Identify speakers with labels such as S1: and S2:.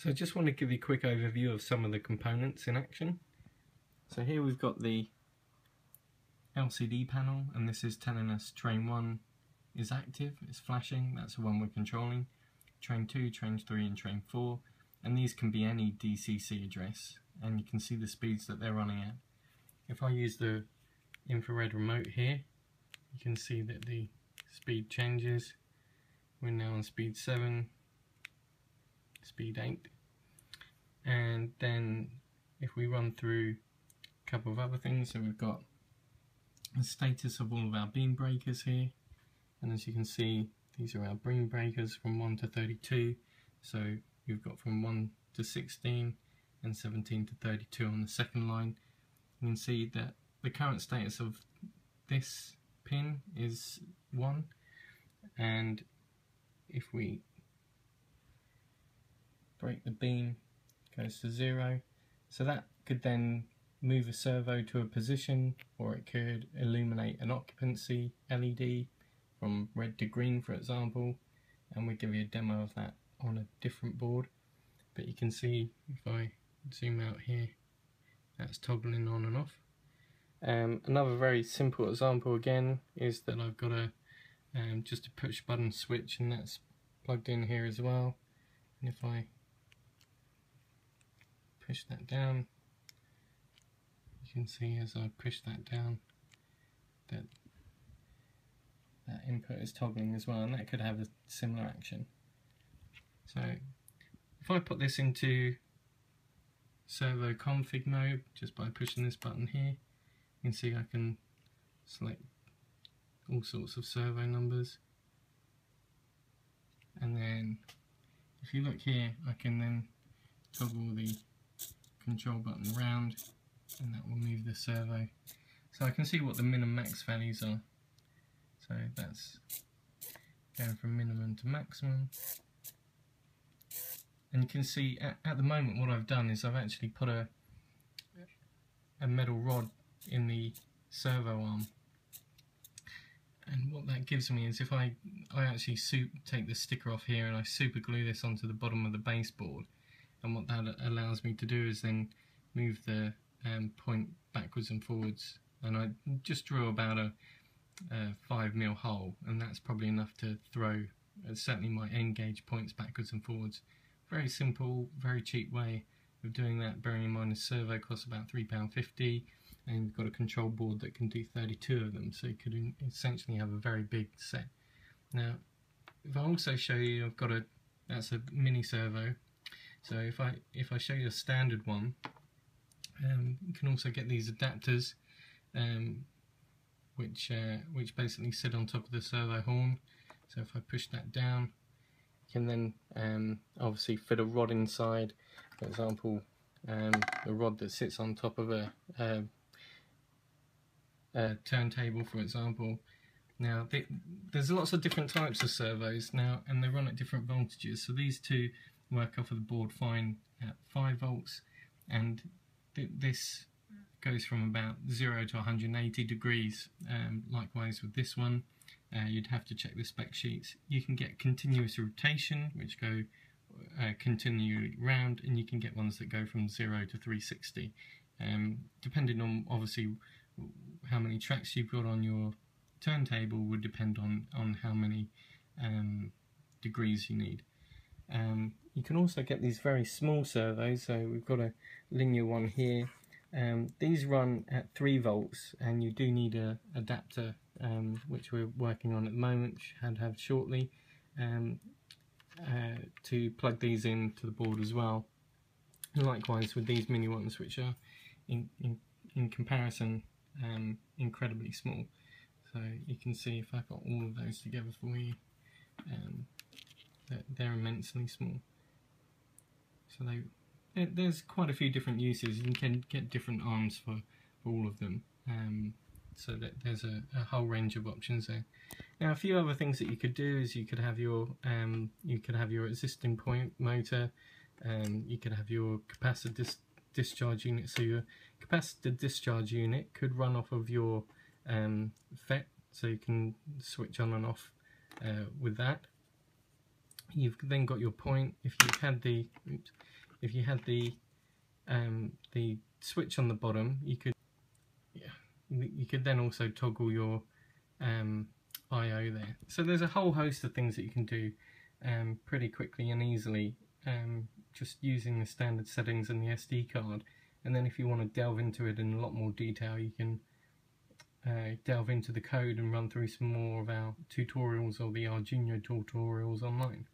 S1: So I just want to give you a quick overview of some of the components in action. So here we've got the LCD panel, and this is telling us train 1 is active, it's flashing, that's the one we're controlling. Train 2, train 3 and train 4, and these can be any DCC address, and you can see the speeds that they're running at. If I use the infrared remote here, you can see that the speed changes. We're now on speed 7, speed 8, and then if we run through a couple of other things, so we've got the status of all of our beam breakers here, and as you can see these are our beam breakers from 1 to 32, so you've got from 1 to 16 and 17 to 32 on the second line. You can see that the current status of this pin is 1, and if we break the beam, it goes to 0. So that could then move a servo to a position, or it could illuminate an occupancy LED from red to green, for example, and we'll give you a demo of that on a different board. But you can see if I zoom out here, that's toggling on and off. Another very simple example again is that I've got a just a push button switch, and that's plugged in here as well, and if I push that down, you can see as I push that down that that input is toggling as well, and that could have a similar action. So if I put this into servo config mode just by pushing this button here, you can see I can select all sorts of servo numbers, and then if you look here I can then toggle the control button around, and that will move the servo, so I can see what the min and max values are. So that's going from minimum to maximum, and you can see at the moment what I've done is I've actually put a metal rod in the servo arm, and what that gives me is if I actually take the sticker off here and I super glue this onto the bottom of the baseboard, and what that allows me to do is then move the point backwards and forwards, and I just drew about a 5mm hole, and that's probably enough to throw certainly my end gauge points backwards and forwards. Very simple, very cheap way of doing that, bearing in mind the servo costs about £3.50, and you've got a control board that can do 32 of them, so you could essentially have a very big set. Now if I also show you, I've got that's a mini servo, so if I show you a standard one, you can also get these adapters which basically sit on top of the servo horn. So if I push that down, you can then obviously fit a rod inside, for example the rod that sits on top of a turntable, for example. Now there's lots of different types of servos now, and they run at different voltages, so these two work off of the board fine at 5 volts, and this goes from about 0 to 180 degrees. Likewise with this one, you'd have to check the spec sheets. You can get continuous rotation, which go continually round, and you can get ones that go from 0 to 360, depending on obviously how many tracks you've got on your turntable would depend on how many degrees you need. You can also get these very small servos, so we've got a linear one here. These run at 3 volts, and you do need a adapter, which we're working on at the moment, which I'll have shortly, to plug these into the board as well. And likewise with these mini ones, which are in comparison incredibly small. So you can see if I've got all of those together for you, they're immensely small. So there's quite a few different uses. You can get different arms for all of them, so that there's a whole range of options there. Now a few other things that you could do is you could have your existing point motor, you could have your capacitor discharge unit. So your capacitor discharge unit could run off of your FET, so you can switch on and off with that. You've then got your point. If you had the the switch on the bottom, you could then also toggle your I/O there. So there's a whole host of things that you can do pretty quickly and easily, just using the standard settings and the SD card. And then if you want to delve into it in a lot more detail, you can delve into the code and run through some more of our tutorials or the Arduino tutorials online.